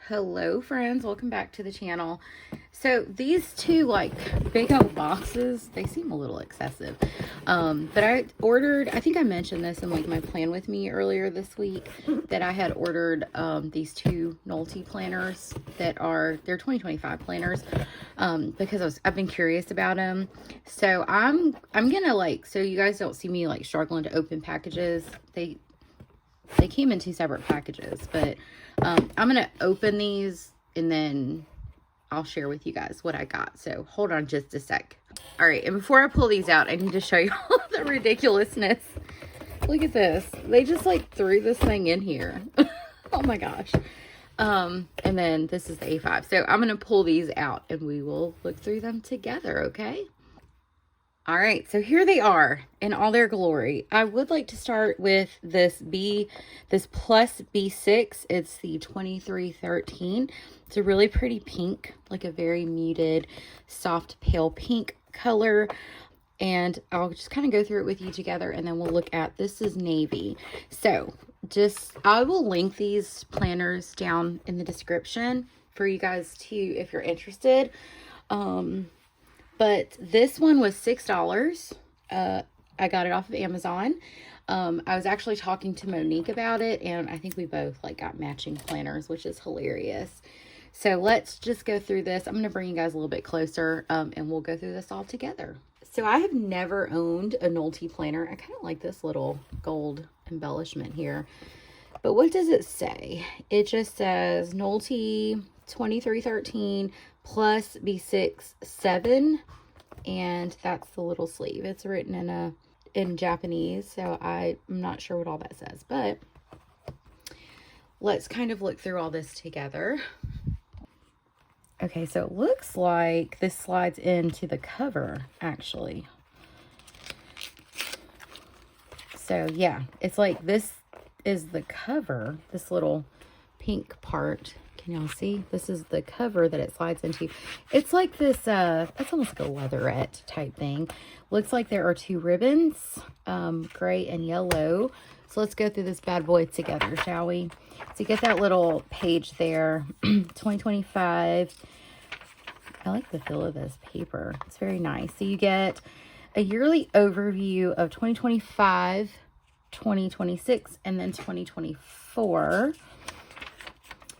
Hello friends, welcome back to the channel. So these two like big old boxes, they seem a little excessive. But I ordered, I think I mentioned this in like my plan with me earlier this week, that I had ordered these two Nolty planners that are, they're 2025 planners, because I've been curious about them. So I'm gonna like, so you guys don't see me like struggling to open packages. They came in two separate packages, but I'm going to open these and then I'll share with you guys what I got. So hold on just a sec. All right. And before I pull these out, I need to show you all the ridiculousness. Look at this. They just like threw this thing in here. Oh my gosh. And then this is the A5. So I'm going to pull these out and we will look through them together. Okay. All right, so here they are in all their glory. I would like to start with this Plus B6. It's the 2313. It's a really pretty pink, like a very muted, soft, pale pink color. And I'll just kind of go through it with you together, and then we'll look at, this is navy. So I will link these planners down in the description for you guys to, if you're interested. But this one was $6. I got it off of Amazon. I was actually talking to Monique about it, and I think we both like got matching planners, which is hilarious. So let's just go through this. I'm going to bring you guys a little bit closer, and we'll go through this all together. So I have never owned a Nolty planner. I kind of like this little gold embellishment here. But what does it say? It just says Nolty 2313 Plus B6 7, and that's the little sleeve. It's written in Japanese, so I'm not sure what all that says, but let's kind of look through all this together. Okay, so it looks like this slides into the cover, actually. So yeah, it's like this is the cover, this little pink part. Can y'all see? This is the cover that it slides into. It's like this, that's almost like a leatherette type thing. Looks like there are two ribbons, gray and yellow. So let's go through this bad boy together, shall we? So you get that little page there, 2025. I like the feel of this paper. It's very nice. So you get a yearly overview of 2025, 2026, and then 2024.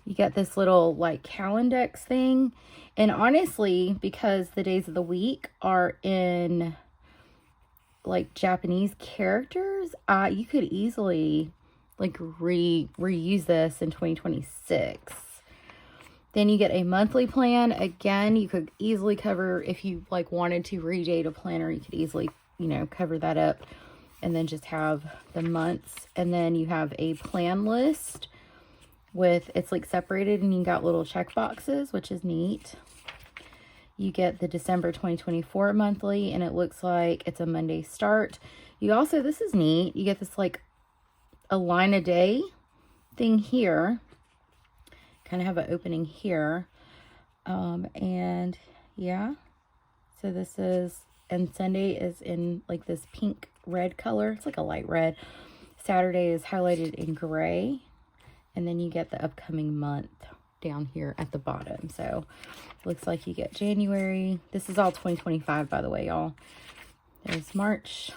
You get this little like calendex thing. And honestly, because the days of the week are in like Japanese characters, you could easily like reuse this in 2026. Then you get a monthly plan. Again, you could easily cover, if you like wanted to redate a planner, you could easily, you know, cover that up and then just have the months. And then you have a plan list with, it's like separated and you got little check boxes, which is neat. You get the December 2024 monthly, and it looks like it's a Monday start. You also, this is neat, you get this like a line a day thing here. Kind of have an opening here. And yeah, so this is, and Sunday is in like this pink red color. It's like a light red. Saturday is highlighted in gray. And then you get the upcoming month down here at the bottom. So looks like you get January. This is all 2025, by the way, y'all. There's March.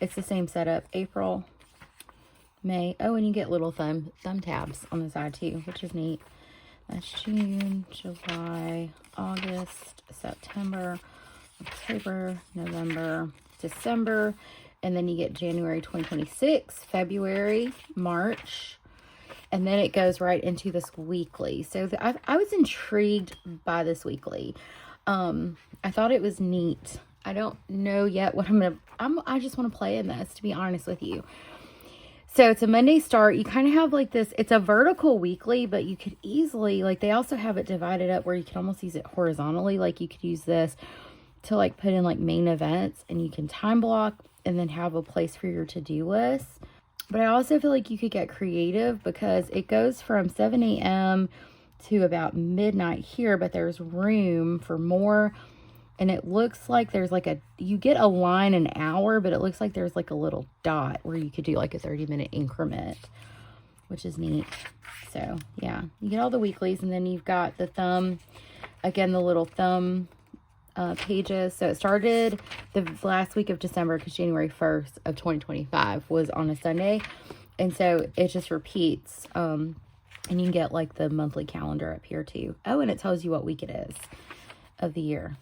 It's the same setup. April, May. Oh, and you get little thumb tabs on the side too, which is neat. That's June, July, August, September, October, November, December. And then you get January 2026, February, March. And then it goes right into this weekly. So I was intrigued by this weekly. I thought it was neat. I don't know yet what I just want to play in this, to be honest with you. So it's a Monday start. You kind of have like this, it's a vertical weekly, but you could easily, like they also have it divided up where you can almost use it horizontally. Like you could use this to like put in like main events, and you can time block and then have a place for your to-do list. But I also feel like you could get creative because it goes from 7 a.m. to about midnight here, but there's room for more. And it looks like there's like you get a line an hour, but it looks like there's like a little dot where you could do like a 30-minute increment. which is neat. So yeah, you get all the weeklies, and then you've got the thumb, again, the little thumb pages. So it started the last week of December, because January 1st of 2025 was on a Sunday, and so it just repeats. And you can get like the monthly calendar up here too. Oh, and it tells you what week it is of the year.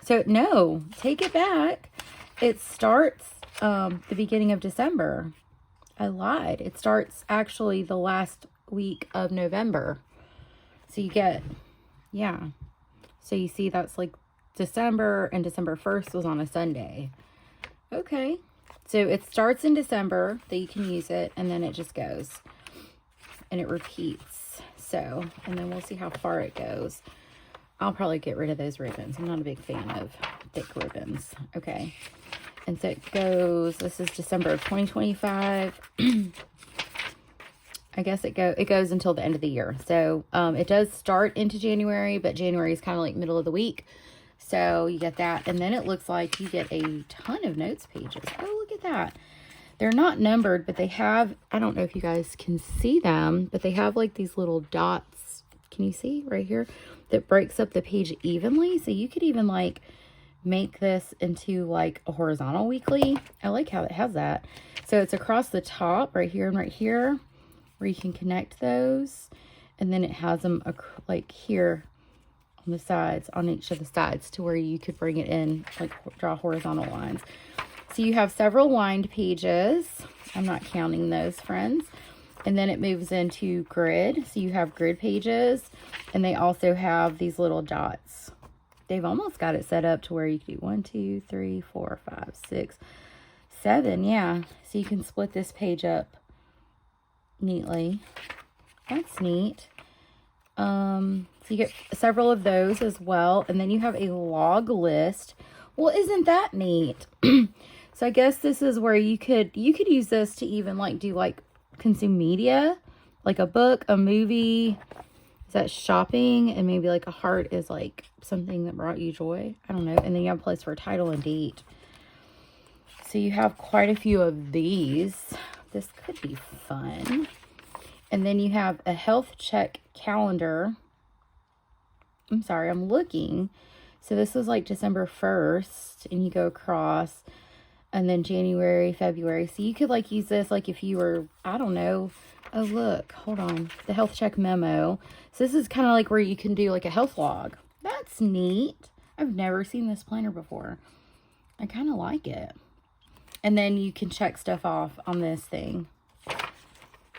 So no, take it back. It starts the beginning of December. I lied. It starts actually the last week of November. So you get, yeah. So you see that's like December, and December 1st was on a Sunday. Okay. So it starts in December that you can use it, and then it just goes. And it repeats. So, and then we'll see how far it goes. I'll probably get rid of those ribbons. I'm not a big fan of thick ribbons. Okay. And so it goes, this is December of 2025. I guess it goes until the end of the year. So it does start into January, but January is kind of like middle of the week. So you get that. And then it looks like you get a ton of notes pages. Oh, look at that. They're not numbered, but they have, I don't know if you guys can see them, but they have like these little dots. Can you see right here? That breaks up the page evenly. So you could even like make this into like a horizontal weekly. I like how it has that. So it's across the top right here and right here, where you can connect those. And then it has them like here on the sides, on each of the sides, to where you could bring it in, like draw horizontal lines. So you have several lined pages. I'm not counting those, friends. And then it moves into grid. So you have grid pages, and they also have these little dots. They've almost got it set up to where you can do 1, 2, 3, 4, 5, 6, 7. Yeah. So you can split this page up neatly. That's neat. So you get several of those as well. And then you have a log list. Well, isn't that neat? So I guess this is where you could use this to even like do like consume media, like a book, a movie. Is that shopping? And maybe like a heart is like something that brought you joy. I don't know. And then you have a place for a title and date. So you have quite a few of these. This could be fun. And then you have a health check calendar. I'm sorry, I'm looking. So this is like December 1st, and you go across, and then January, February. So you could like use this like if you were, I don't know. Oh, look, hold on. The health check memo. So this is kind of like where you can do like a health log. That's neat. I've never seen this planner before. I kind of like it. And then you can check stuff off on this thing.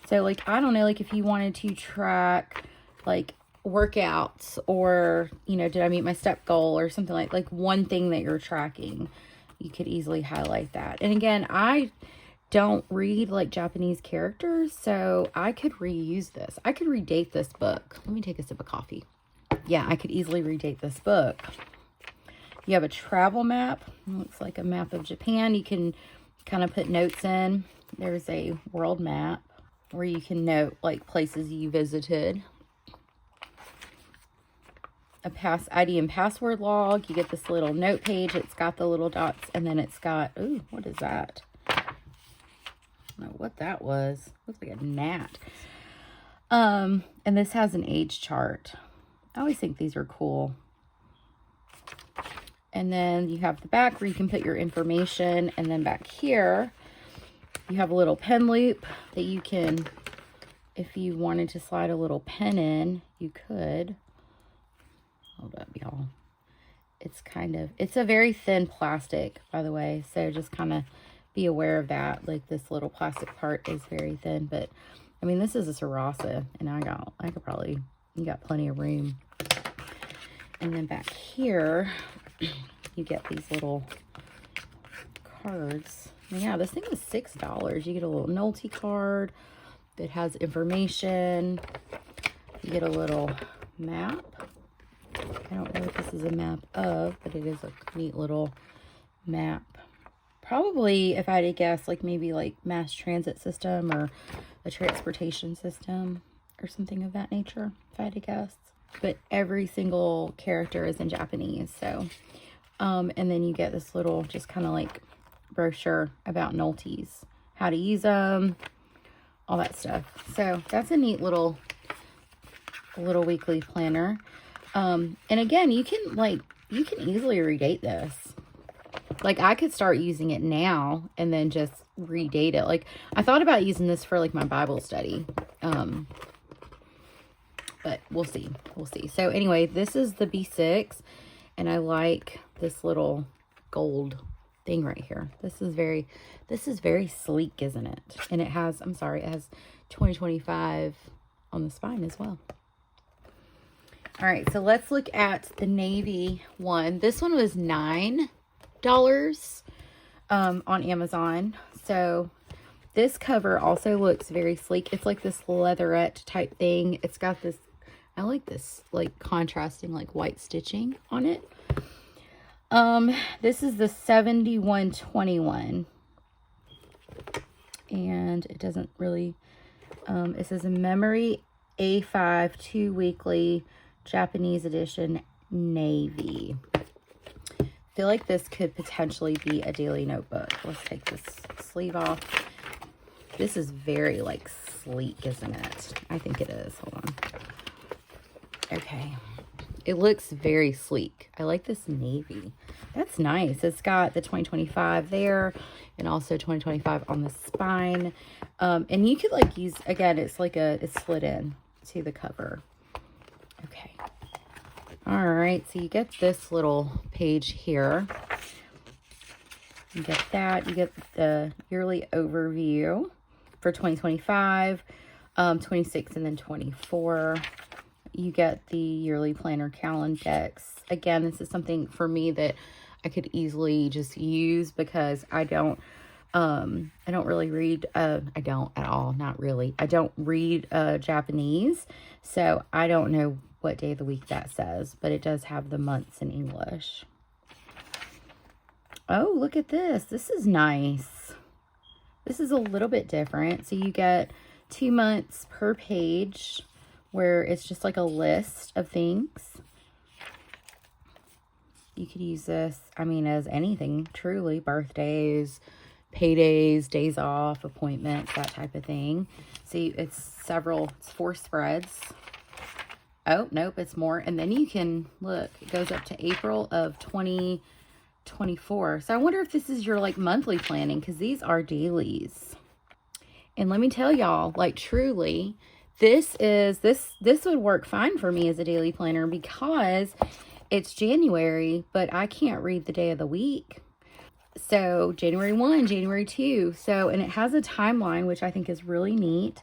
So like, I don't know, like if you wanted to track like workouts, or, you know, did I meet my step goal or something, like one thing that you're tracking, you could easily highlight that. And again, I don't read like Japanese characters, so I could reuse this. I could redate this book. Let me take a sip of coffee. Yeah, I could easily redate this book. You have a travel map. It looks like a map of Japan. You can kind of put notes in. There's a world map where you can note like places you visited. A pass ID and password log. You get this little note page. It's got the little dots, and then it's got, ooh, what is that? I don't know what that was. Looks like a gnat. And this has an age chart. I always think these are cool. And then you have the back where you can put your information, and then back here you have a little pen loop that you can, if you wanted to slide a little pen in, you could. Hold up, y'all. It's a very thin plastic, by the way, so just kind of be aware of that. Like this little plastic part is very thin, but I mean, this is a Sarasa, and you got plenty of room. And then back here, you get these little cards. Yeah, this thing was $6. You get a little Nolty card that has information. You get a little map. I don't know if this is a map of, but it is a neat little map. Probably, if I had to guess, like maybe like mass transit system or a transportation system or something of that nature, if I had to guess. But every single character is in Japanese, so. And then you get this little, just kind of like brochure about Nolties, how to use them, all that stuff. So that's a neat little weekly planner. And again, you can easily redate this. Like, I could start using it now and then just redate it. Like, I thought about using this for like my Bible study. But we'll see. We'll see. So anyway, this is the B6, and I like this little gold thing right here. This is very sleek, isn't it? And it has, I'm sorry, it has 2025 on the spine as well. All right, so let's look at the navy one. This one was $9 on Amazon. So this cover also looks very sleek. It's like this leatherette type thing. It's got this, I like this like contrasting like white stitching on it. This is the 7121, and it doesn't really, it says a memory A5 2 weekly Japanese edition navy. I feel like this could potentially be a daily notebook. Let's take this sleeve off. This is very like sleek, isn't it? I think it is. Hold on. Okay. It looks very sleek. I like this navy. That's nice. It's got the 2025 there and also 2025 on the spine. And you could like use, again, it's like it's slid in to the cover. Okay. All right. So you get this little page here. You get that. You get the yearly overview for 2025, 26, and then 24. You get the yearly planner Calendex. Again, this is something for me that I could easily just use because I don't really read, I don't at all, not really. I don't read Japanese, so I don't know what day of the week that says, but it does have the months in English. Oh, look at this. This is nice. This is a little bit different. So you get 2 months per page, where it's just like a list of things. You could use this, I mean, as anything, truly. Birthdays, paydays, days off, appointments, that type of thing. See, it's 4 spreads. Oh, nope, it's more. And then you can, look, it goes up to April of 2024. So I wonder if this is your, like, monthly planning, because these are dailies. And let me tell y'all, like, truly, this would work fine for me as a daily planner because it's January, but I can't read the day of the week. So January 1, January 2. So, and it has a timeline, which I think is really neat.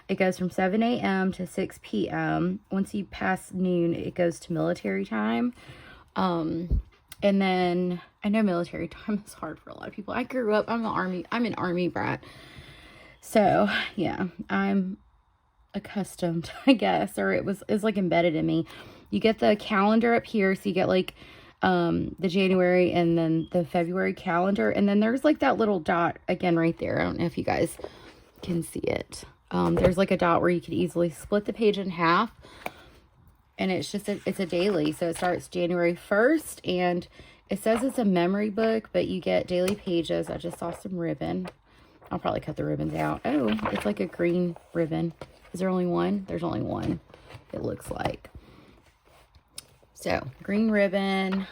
It goes from 7 a.m. to 6 p.m. Once you pass noon, it goes to military time. And then I know military time is hard for a lot of people. I grew up, I'm an army brat. So yeah, I'm accustomed, I guess, or it's like embedded in me. You get the calendar up here, so you get like the January and then the February calendar, and then there's like that little dot again right there. I don't know if you guys can see it. There's like a dot where you could easily split the page in half, and it's just it's a daily. So it starts January 1st, and it says it's a memory book, but you get daily pages. I just saw some ribbon. I'll probably cut the ribbons out. Oh, it's like a green ribbon. Is there only one? There's only one, it looks like. So, green ribbon.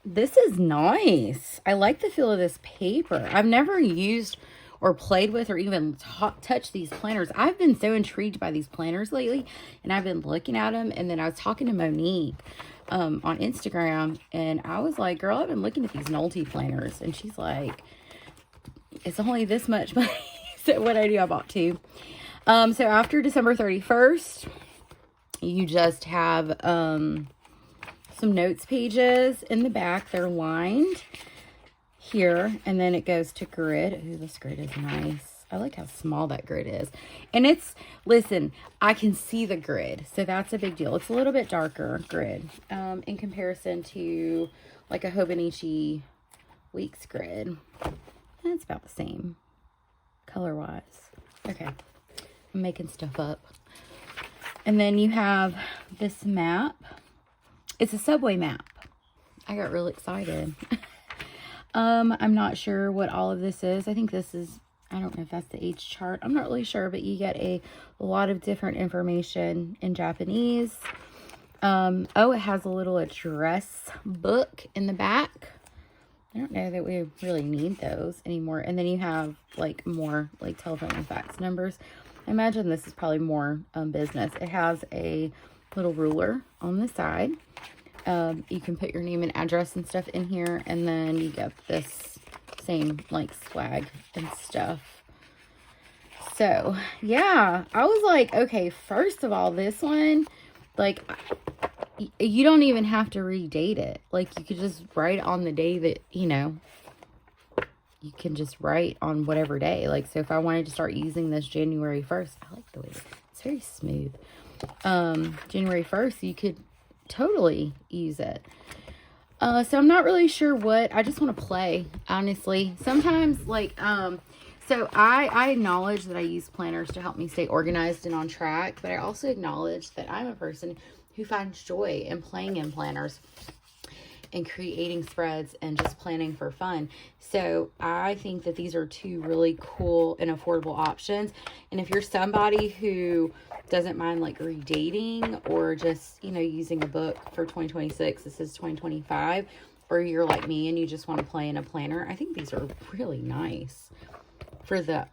This is nice. I like the feel of this paper. I've never used or played with or even touched these planners. I've been so intrigued by these planners lately, and I've been looking at them. And then I was talking to Monique on Instagram, and I was like, girl, I've been looking at these Nolty Planners. And she's like, it's only this much money. So what I do, I bought 2. So after December 31st, you just have some notes pages in the back. They're lined here, and then it goes to grid. Ooh, this grid is nice. I like how small that grid is. And it's, listen, I can see the grid, so that's a big deal. It's a little bit darker grid in comparison to like a Hobonichi Weeks grid. It's about the same color-wise. Okay, I'm making stuff up. And then you have this map. It's a subway map. I got really excited. I'm not sure what all of this is. I think this is I don't know if that's the age chart. I'm not really sure, but you get a lot of different information in Japanese. Oh, it has a little address book in the back. I don't know that we really need those anymore. And then you have like more like telephone and fax numbers. I imagine this is probably more business. It has a little ruler on the side. You can put your name and address and stuff in here, and then you get this same like swag and stuff. So yeah, I was like, okay, first of all, this one, like, you don't even have to redate it. Like, you could just write on the day that, you know, you can just write on whatever day. Like, so if I wanted to start using this January 1st, I like the way it's very smooth. January 1st, you could totally use it. So I'm not really sure what, I just want to play, honestly. Sometimes, like, so I acknowledge that I use planners to help me stay organized and on track, but I also acknowledge that I'm a person who finds joy in playing in planners and creating spreads and just planning for fun. So I think that these are two really cool and affordable options. And if you're somebody who doesn't mind like redating or just, you know, using a book for 2026, this is 2025, or you're like me and you just want to play in a planner, I think these are really nice for the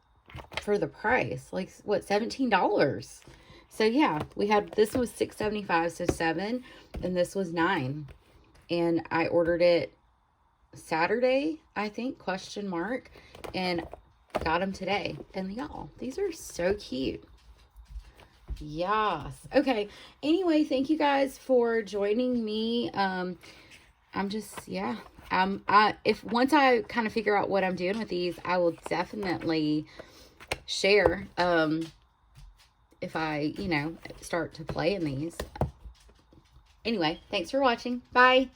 price. Like, what, $17? So yeah, we had, this was $6.75, so 7, and this was 9. And I ordered it Saturday, I think, ? And got them today. And y'all, these are so cute. Yes. Okay. Anyway, thank you guys for joining me. I'm just, yeah. If once I kind of figure out what I'm doing with these, I will definitely share, if I, you know, start to play in these. Anyway, thanks for watching. Bye.